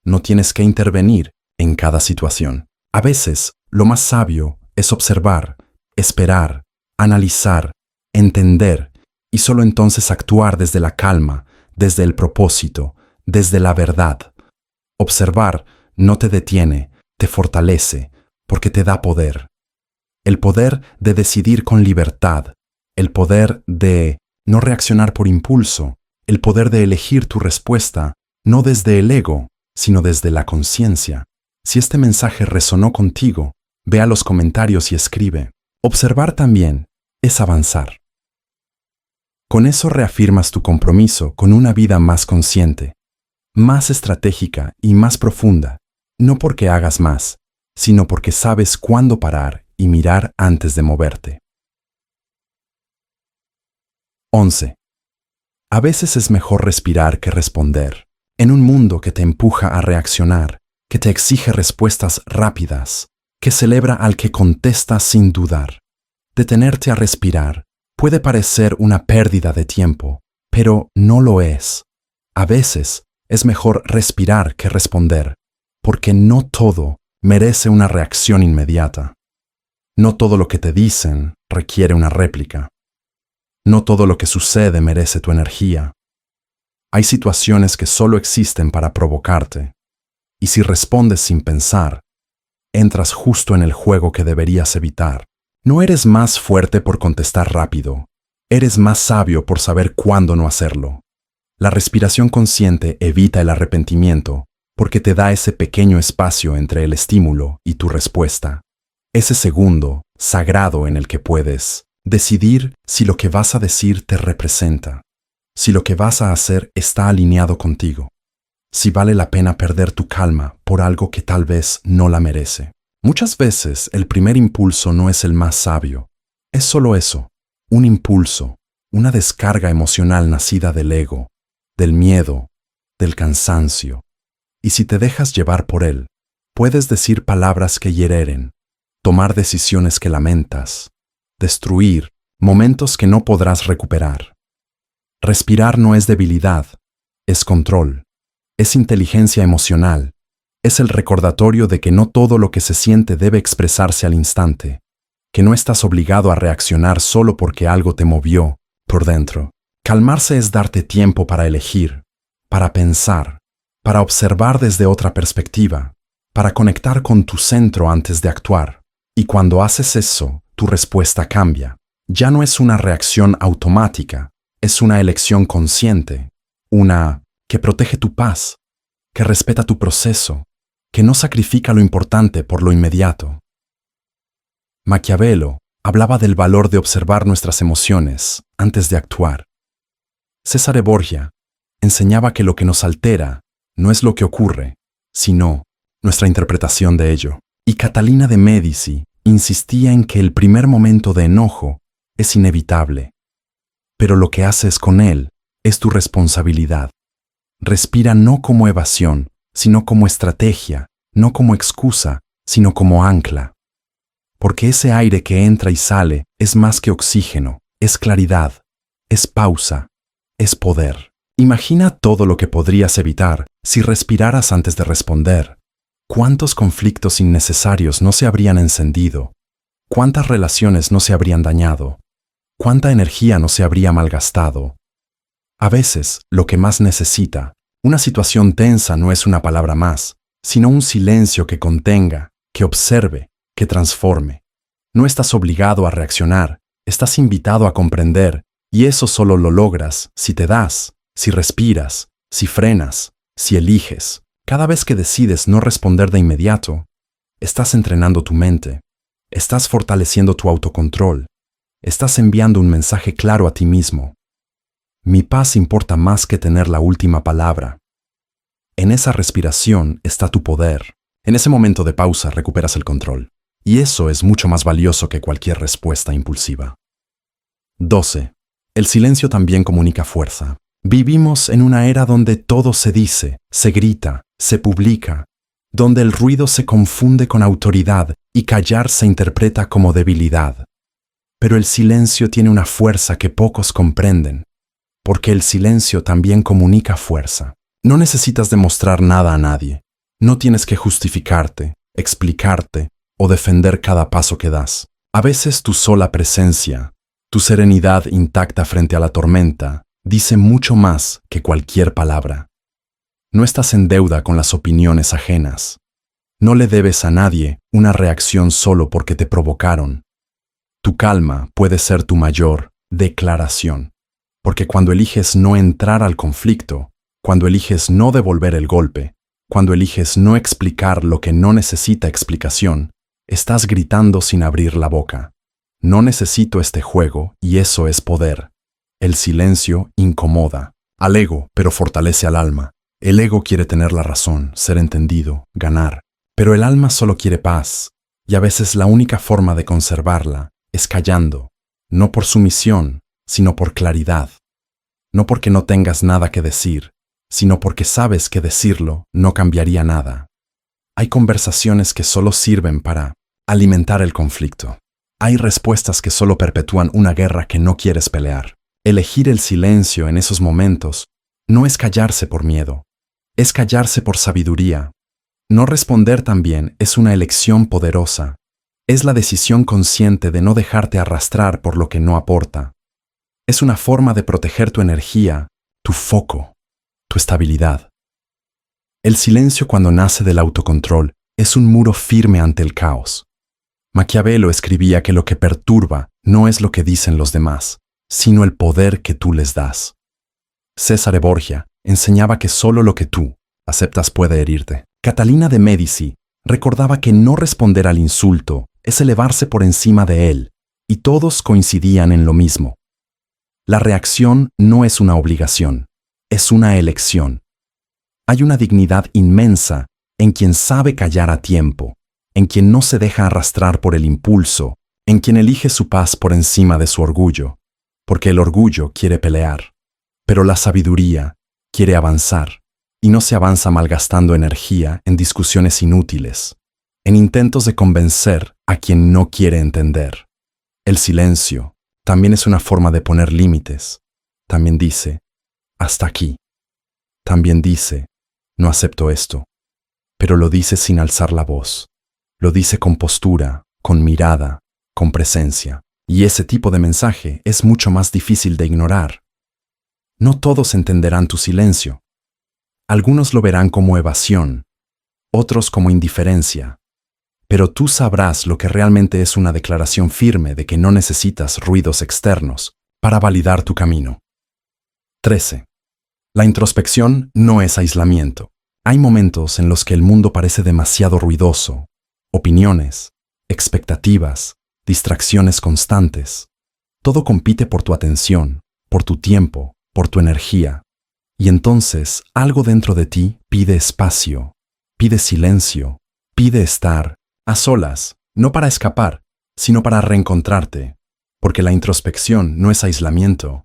No tienes que intervenir en cada situación. A veces, lo más sabio es observar, esperar, analizar, entender y solo entonces actuar desde la calma, desde el propósito, desde la verdad. Observar no te detiene, te fortalece, porque te da poder. El poder de decidir con libertad, el poder de no reaccionar por impulso, el poder de elegir tu respuesta, no desde el ego, sino desde la conciencia. Si este mensaje resonó contigo, ve a los comentarios y escribe. Observar también es avanzar. Con eso reafirmas tu compromiso con una vida más consciente, más estratégica y más profunda, no porque hagas más, sino porque sabes cuándo parar y mirar antes de moverte. 11. A veces es mejor respirar que responder. En un mundo que te empuja a reaccionar, que te exige respuestas rápidas, que celebra al que contesta sin dudar. Detenerte a respirar puede parecer una pérdida de tiempo, pero no lo es. A veces es mejor respirar que responder, porque no todo merece una reacción inmediata. No todo lo que te dicen requiere una réplica. No todo lo que sucede merece tu energía. Hay situaciones que solo existen para provocarte. Y si respondes sin pensar, entras justo en el juego que deberías evitar. No eres más fuerte por contestar rápido. Eres más sabio por saber cuándo no hacerlo. La respiración consciente evita el arrepentimiento porque te da ese pequeño espacio entre el estímulo y tu respuesta. Ese segundo, sagrado en el que puedes decidir si lo que vas a decir te representa, si lo que vas a hacer está alineado contigo, si vale la pena perder tu calma por algo que tal vez no la merece. Muchas veces el primer impulso no es el más sabio, es solo eso, un impulso, una descarga emocional nacida del ego, del miedo, del cansancio. Y si te dejas llevar por él, puedes decir palabras que hieren, tomar decisiones que lamentas, destruir momentos que no podrás recuperar. Respirar no es debilidad, es control, es inteligencia emocional, es el recordatorio de que no todo lo que se siente debe expresarse al instante, que no estás obligado a reaccionar solo porque algo te movió por dentro. Calmarse es darte tiempo para elegir, para pensar, para observar desde otra perspectiva, para conectar con tu centro antes de actuar. Y cuando haces eso, tu respuesta cambia. Ya no es una reacción automática, es una elección consciente, una que protege tu paz, que respeta tu proceso, que no sacrifica lo importante por lo inmediato. Maquiavelo hablaba del valor de observar nuestras emociones antes de actuar. Cesare Borgia enseñaba que lo que nos altera no es lo que ocurre, sino nuestra interpretación de ello. Y Catalina de Médici insistía en que el primer momento de enojo es inevitable, pero lo que haces con él es tu responsabilidad. Respira no como evasión, sino como estrategia, no como excusa, sino como ancla. Porque ese aire que entra y sale es más que oxígeno, es claridad, es pausa, es poder. Imagina todo lo que podrías evitar si respiraras antes de responder. ¿Cuántos conflictos innecesarios no se habrían encendido? ¿Cuántas relaciones no se habrían dañado? ¿Cuánta energía no se habría malgastado? A veces, lo que más necesita, una situación tensa no es una palabra más, sino un silencio que contenga, que observe, que transforme. No estás obligado a reaccionar, estás invitado a comprender, y eso solo lo logras si te das, si respiras, si frenas, si eliges. Cada vez que decides no responder de inmediato, estás entrenando tu mente, estás fortaleciendo tu autocontrol, estás enviando un mensaje claro a ti mismo. Mi paz importa más que tener la última palabra. En esa respiración está tu poder. En ese momento de pausa recuperas el control. Y eso es mucho más valioso que cualquier respuesta impulsiva. 12. El silencio también comunica fuerza. Vivimos en una era donde todo se dice, se grita, se publica, donde el ruido se confunde con autoridad y callar se interpreta como debilidad. Pero el silencio tiene una fuerza que pocos comprenden, porque el silencio también comunica fuerza. No necesitas demostrar nada a nadie, no tienes que justificarte, explicarte o defender cada paso que das. A veces tu sola presencia, tu serenidad intacta frente a la tormenta, dice mucho más que cualquier palabra. No estás en deuda con las opiniones ajenas. No le debes a nadie una reacción solo porque te provocaron. Tu calma puede ser tu mayor declaración, porque cuando eliges no entrar al conflicto, cuando eliges no devolver el golpe, cuando eliges no explicar lo que no necesita explicación, estás gritando sin abrir la boca. No necesito este juego y eso es poder. El silencio incomoda al ego, pero fortalece al alma. El ego quiere tener la razón, ser entendido, ganar. Pero el alma solo quiere paz, y a veces la única forma de conservarla es callando, no por sumisión, sino por claridad. No porque no tengas nada que decir, sino porque sabes que decirlo no cambiaría nada. Hay conversaciones que solo sirven para alimentar el conflicto. Hay respuestas que solo perpetúan una guerra que no quieres pelear. Elegir el silencio en esos momentos no es callarse por miedo, es callarse por sabiduría. No responder también es una elección poderosa. Es la decisión consciente de no dejarte arrastrar por lo que no aporta. Es una forma de proteger tu energía, tu foco. tu estabilidad. El silencio cuando nace del autocontrol es un muro firme ante el caos. Maquiavelo escribía que lo que perturba no es lo que dicen los demás, sino el poder que tú les das. Cesare Borgia enseñaba que solo lo que tú aceptas puede herirte. Catalina de Médici recordaba que no responder al insulto es elevarse por encima de él, y todos coincidían en lo mismo. La reacción no es una obligación, es una elección. Hay una dignidad inmensa en quien sabe callar a tiempo, en quien no se deja arrastrar por el impulso, en quien elige su paz por encima de su orgullo, porque el orgullo quiere pelear, pero la sabiduría quiere avanzar, y no se avanza malgastando energía en discusiones inútiles, en intentos de convencer a quien no quiere entender. El silencio también es una forma de poner límites. También dice, hasta aquí. También dice, no acepto esto. Pero lo dice sin alzar la voz. Lo dice con postura, con mirada, con presencia. Y ese tipo de mensaje es mucho más difícil de ignorar. No todos entenderán tu silencio. Algunos lo verán como evasión, otros como indiferencia. Pero tú sabrás lo que realmente es una declaración firme de que no necesitas ruidos externos para validar tu camino. 13. La introspección no es aislamiento. Hay momentos en los que el mundo parece demasiado ruidoso. Opiniones, expectativas, distracciones constantes. Todo compite por tu atención, por tu tiempo, por tu energía. Y entonces algo dentro de ti pide espacio, pide silencio, pide estar a solas, no para escapar, sino para reencontrarte, porque la introspección no es aislamiento.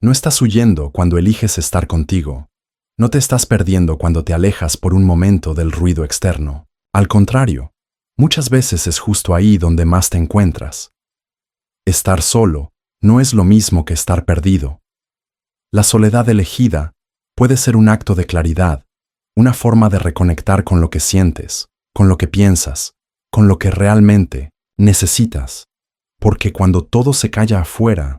No estás huyendo cuando eliges estar contigo. No te estás perdiendo cuando te alejas por un momento del ruido externo. Al contrario, muchas veces es justo ahí donde más te encuentras. Estar solo no es lo mismo que estar perdido. La soledad elegida puede ser un acto de claridad, una forma de reconectar con lo que sientes, con lo que piensas, con lo que realmente necesitas. Porque cuando todo se calla afuera,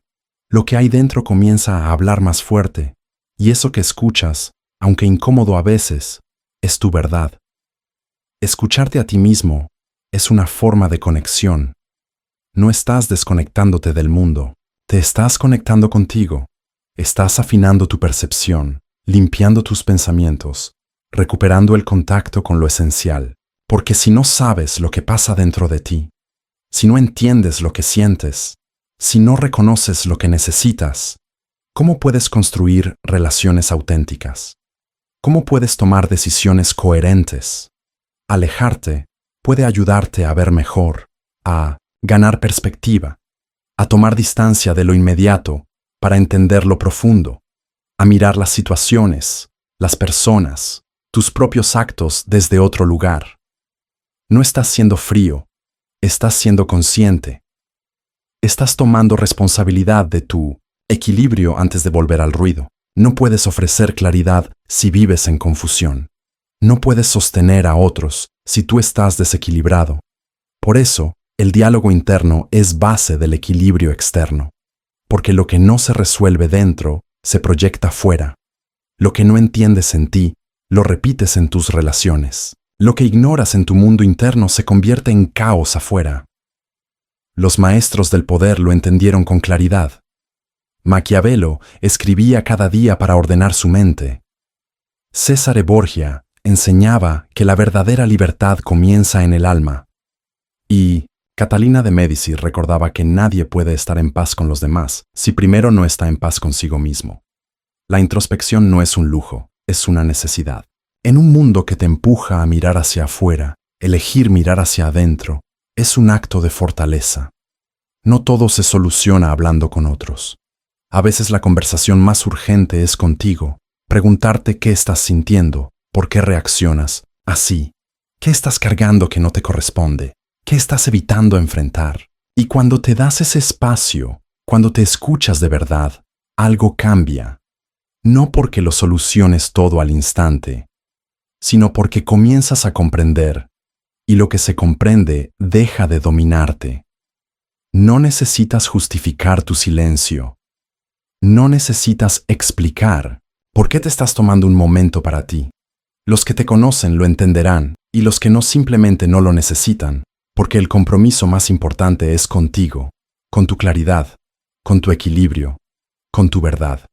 lo que hay dentro comienza a hablar más fuerte, y eso que escuchas, aunque incómodo a veces, es tu verdad. Escucharte a ti mismo es una forma de conexión. No estás desconectándote del mundo, te estás conectando contigo. Estás afinando tu percepción, limpiando tus pensamientos, recuperando el contacto con lo esencial. Porque si no sabes lo que pasa dentro de ti, si no entiendes lo que sientes, si no reconoces lo que necesitas, ¿cómo puedes construir relaciones auténticas? ¿Cómo puedes tomar decisiones coherentes? Alejarte puede ayudarte a ver mejor, a ganar perspectiva, a tomar distancia de lo inmediato para entender lo profundo, a mirar las situaciones, las personas, tus propios actos desde otro lugar. No estás siendo frío, estás siendo consciente. Estás tomando responsabilidad de tu equilibrio antes de volver al ruido. No puedes ofrecer claridad si vives en confusión. No puedes sostener a otros si tú estás desequilibrado. Por eso, el diálogo interno es base del equilibrio externo. Porque lo que no se resuelve dentro se proyecta fuera. Lo que no entiendes en ti, lo repites en tus relaciones. Lo que ignoras en tu mundo interno se convierte en caos afuera. Los maestros del poder lo entendieron con claridad. Maquiavelo escribía cada día para ordenar su mente. Cesare Borgia enseñaba que la verdadera libertad comienza en el alma. Y Catalina de Médici recordaba que nadie puede estar en paz con los demás si primero no está en paz consigo mismo. La introspección no es un lujo, es una necesidad. En un mundo que te empuja a mirar hacia afuera, elegir mirar hacia adentro es un acto de fortaleza. No todo se soluciona hablando con otros. A veces la conversación más urgente es contigo, preguntarte qué estás sintiendo, por qué reaccionas así, qué estás cargando que no te corresponde, qué estás evitando enfrentar. Y cuando te das ese espacio, cuando te escuchas de verdad, algo cambia. No porque lo soluciones todo al instante, sino porque comienzas a comprender, y lo que se comprende deja de dominarte. No necesitas justificar tu silencio. No necesitas explicar ¿Por qué te estás tomando un momento para ti? Los que te conocen lo entenderán y los que no simplemente no lo necesitan, porque el compromiso más importante es contigo, con tu claridad, con tu equilibrio, con tu verdad.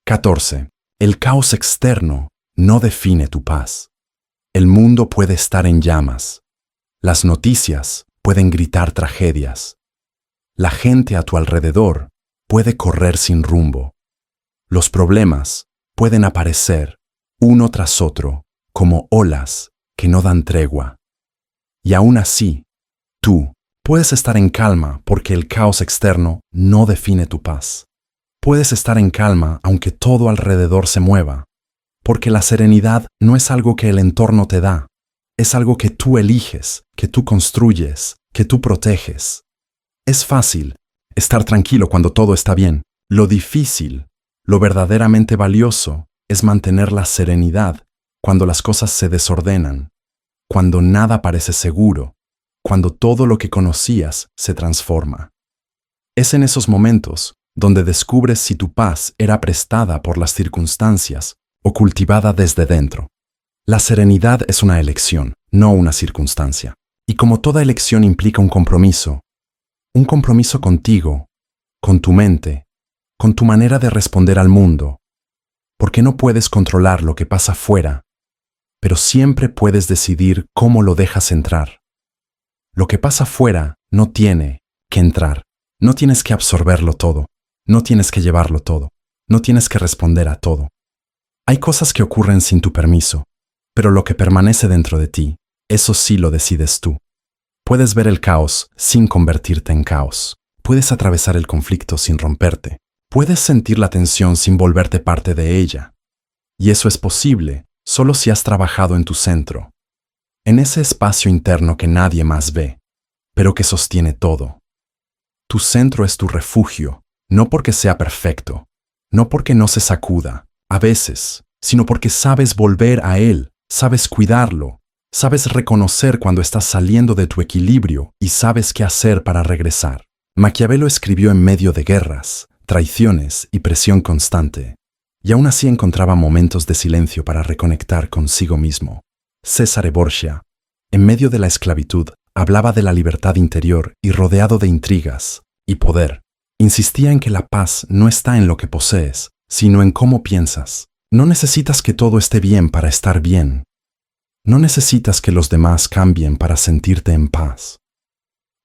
14. El caos externo no define tu paz. El mundo puede estar en llamas. Las noticias pueden gritar tragedias. La gente a tu alrededor puede correr sin rumbo. Los problemas pueden aparecer uno tras otro como olas que no dan tregua. Y aún así, tú puedes estar en calma porque el caos externo no define tu paz. Puedes estar en calma aunque todo alrededor se mueva, porque la serenidad no es algo que el entorno te da, es algo que tú eliges, que tú construyes, que tú proteges. Es fácil estar tranquilo cuando todo está bien. Lo difícil, lo verdaderamente valioso, es mantener la serenidad cuando las cosas se desordenan, cuando nada parece seguro, cuando todo lo que conocías se transforma. Es en esos momentos donde descubres si tu paz era prestada por las circunstancias o cultivada desde dentro. La serenidad es una elección, no una circunstancia. Y como toda elección implica un compromiso contigo, con tu mente, con tu manera de responder al mundo, porque no puedes controlar lo que pasa fuera, pero siempre puedes decidir cómo lo dejas entrar. Lo que pasa fuera no tiene que entrar, no tienes que absorberlo todo, no tienes que llevarlo todo, no tienes que responder a todo. Hay cosas que ocurren sin tu permiso, pero lo que permanece dentro de ti, eso sí lo decides tú. Puedes ver el caos sin convertirte en caos. Puedes atravesar el conflicto sin romperte. Puedes sentir la tensión sin volverte parte de ella. Y eso es posible solo si has trabajado en tu centro, en ese espacio interno que nadie más ve, pero que sostiene todo. Tu centro es tu refugio, no porque sea perfecto, no porque no se sacuda, a veces, sino porque sabes volver a él, sabes cuidarlo, sabes reconocer cuando estás saliendo de tu equilibrio y sabes qué hacer para regresar. Maquiavelo escribió en medio de guerras, traiciones y presión constante, y aún así encontraba momentos de silencio para reconectar consigo mismo. Cesare Borgia, en medio de la esclavitud, hablaba de la libertad interior y rodeado de intrigas y poder. Insistía en que la paz no está en lo que posees, sino en cómo piensas. No necesitas que todo esté bien para estar bien. No necesitas que los demás cambien para sentirte en paz.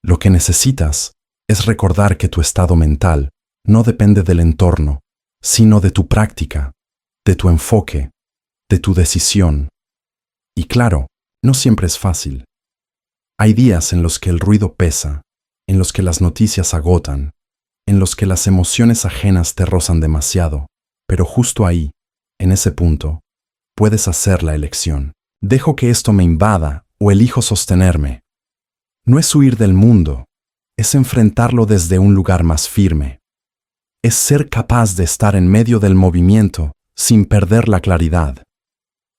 Lo que necesitas es recordar que tu estado mental no depende del entorno, sino de tu práctica, de tu enfoque, de tu decisión. Y claro, no siempre es fácil. Hay días en los que el ruido pesa, en los que las noticias agotan, en los que las emociones ajenas te rozan demasiado, pero justo ahí, en ese punto, puedes hacer la elección. ¿Dejo que esto me invada o elijo sostenerme? No es huir del mundo, es enfrentarlo desde un lugar más firme. Es ser capaz de estar en medio del movimiento sin perder la claridad,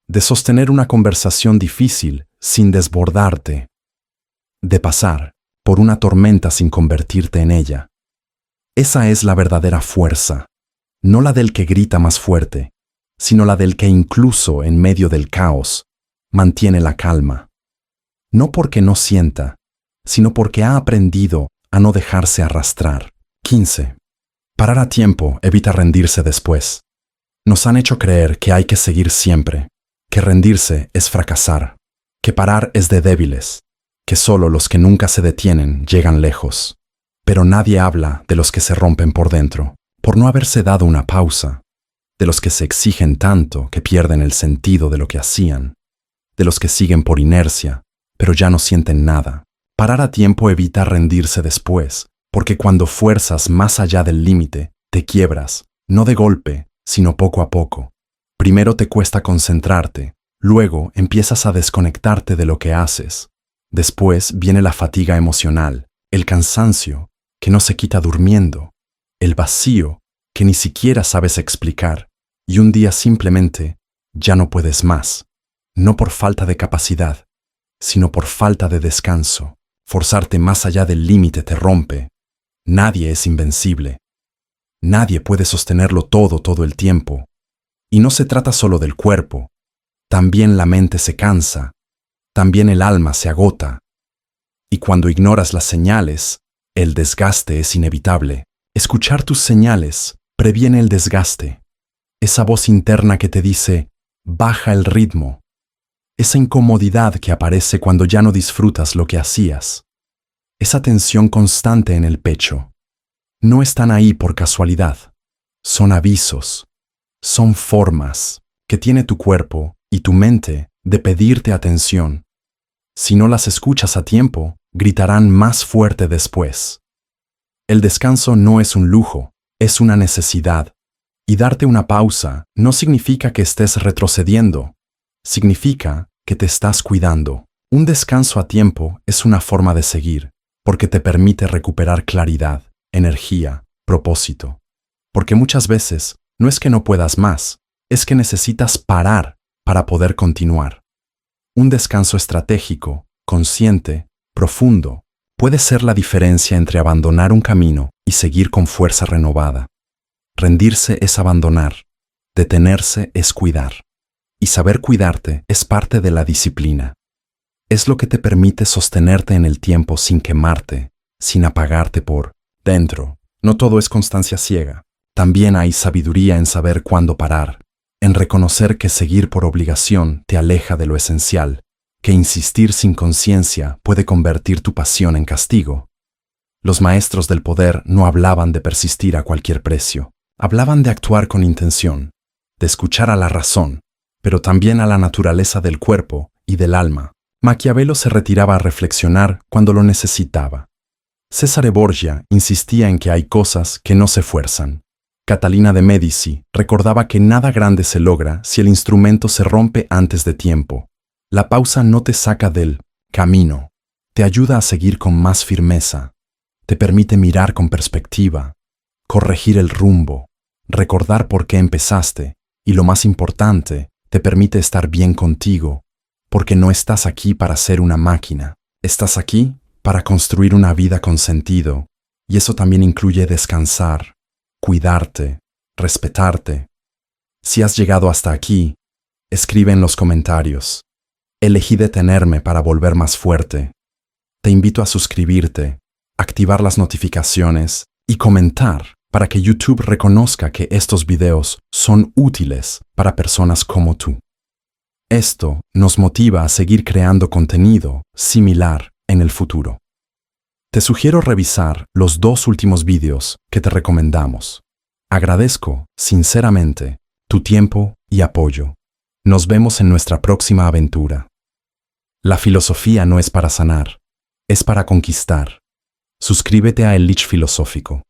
de sostener una conversación difícil sin desbordarte, de pasar por una tormenta sin convertirte en ella. Esa es la verdadera fuerza, no la del que grita más fuerte, sino la del que incluso en medio del caos mantiene la calma. No porque no sienta, sino porque ha aprendido a no dejarse arrastrar. 15. Parar a tiempo evita rendirse después. Nos han hecho creer que hay que seguir siempre, que rendirse es fracasar, que parar es de débiles, que solo los que nunca se detienen llegan lejos. Pero nadie habla de los que se rompen por dentro, por no haberse dado una pausa, de los que se exigen tanto que pierden el sentido de lo que hacían, de los que siguen por inercia, pero ya no sienten nada. Parar a tiempo evita rendirse después, porque cuando fuerzas más allá del límite, te quiebras, no de golpe, sino poco a poco. Primero te cuesta concentrarte, luego empiezas a desconectarte de lo que haces. Después viene la fatiga emocional, el cansancio, que no se quita durmiendo, el vacío, que ni siquiera sabes explicar, y un día simplemente ya no puedes más, no por falta de capacidad, sino por falta de descanso. Forzarte más allá del límite te rompe. Nadie es invencible. Nadie puede sostenerlo todo el tiempo. Y no se trata solo del cuerpo. También la mente se cansa. También el alma se agota. Y cuando ignoras las señales, el desgaste es inevitable. Escuchar tus señales previene el desgaste. Esa voz interna que te dice, baja el ritmo. Esa incomodidad que aparece cuando ya no disfrutas lo que hacías. Esa tensión constante en el pecho. No están ahí por casualidad. Son avisos. Son formas que tiene tu cuerpo y tu mente de pedirte atención. Si no las escuchas a tiempo, gritarán más fuerte después. El descanso no es un lujo, es una necesidad. Y darte una pausa no significa que estés retrocediendo. Significa que te estás cuidando. Un descanso a tiempo es una forma de seguir, porque te permite recuperar claridad, energía, propósito. Porque muchas veces no es que no puedas más, es que necesitas parar para poder continuar. Un descanso estratégico, consciente, profundo, puede ser la diferencia entre abandonar un camino y seguir con fuerza renovada. Rendirse es abandonar, detenerse es cuidar. Y saber cuidarte es parte de la disciplina. Es lo que te permite sostenerte en el tiempo sin quemarte, sin apagarte por dentro. No todo es constancia ciega. También hay sabiduría en saber cuándo parar, en reconocer que seguir por obligación te aleja de lo esencial, que insistir sin conciencia puede convertir tu pasión en castigo. Los maestros del poder no hablaban de persistir a cualquier precio. Hablaban de actuar con intención, de escuchar a la razón, pero también a la naturaleza del cuerpo y del alma. Maquiavelo se retiraba a reflexionar cuando lo necesitaba. Cesare Borgia insistía en que hay cosas que no se fuerzan. Catalina de Médici recordaba que nada grande se logra si el instrumento se rompe antes de tiempo. La pausa no te saca del camino, te ayuda a seguir con más firmeza, te permite mirar con perspectiva, corregir el rumbo, recordar por qué empezaste y, lo más importante, te permite estar bien contigo, porque no estás aquí para ser una máquina, estás aquí para construir una vida con sentido, y eso también incluye descansar, cuidarte, respetarte. Si has llegado hasta aquí, escribe en los comentarios. Elegí detenerme para volver más fuerte. Te invito a suscribirte, activar las notificaciones y comentar para que YouTube reconozca que estos videos son útiles para personas como tú. Esto nos motiva a seguir creando contenido similar en el futuro. Te sugiero revisar los 2 últimos vídeos que te recomendamos. Agradezco, sinceramente, tu tiempo y apoyo. Nos vemos en nuestra próxima aventura. La filosofía no es para sanar, es para conquistar. Suscríbete a El Lich Filosófico.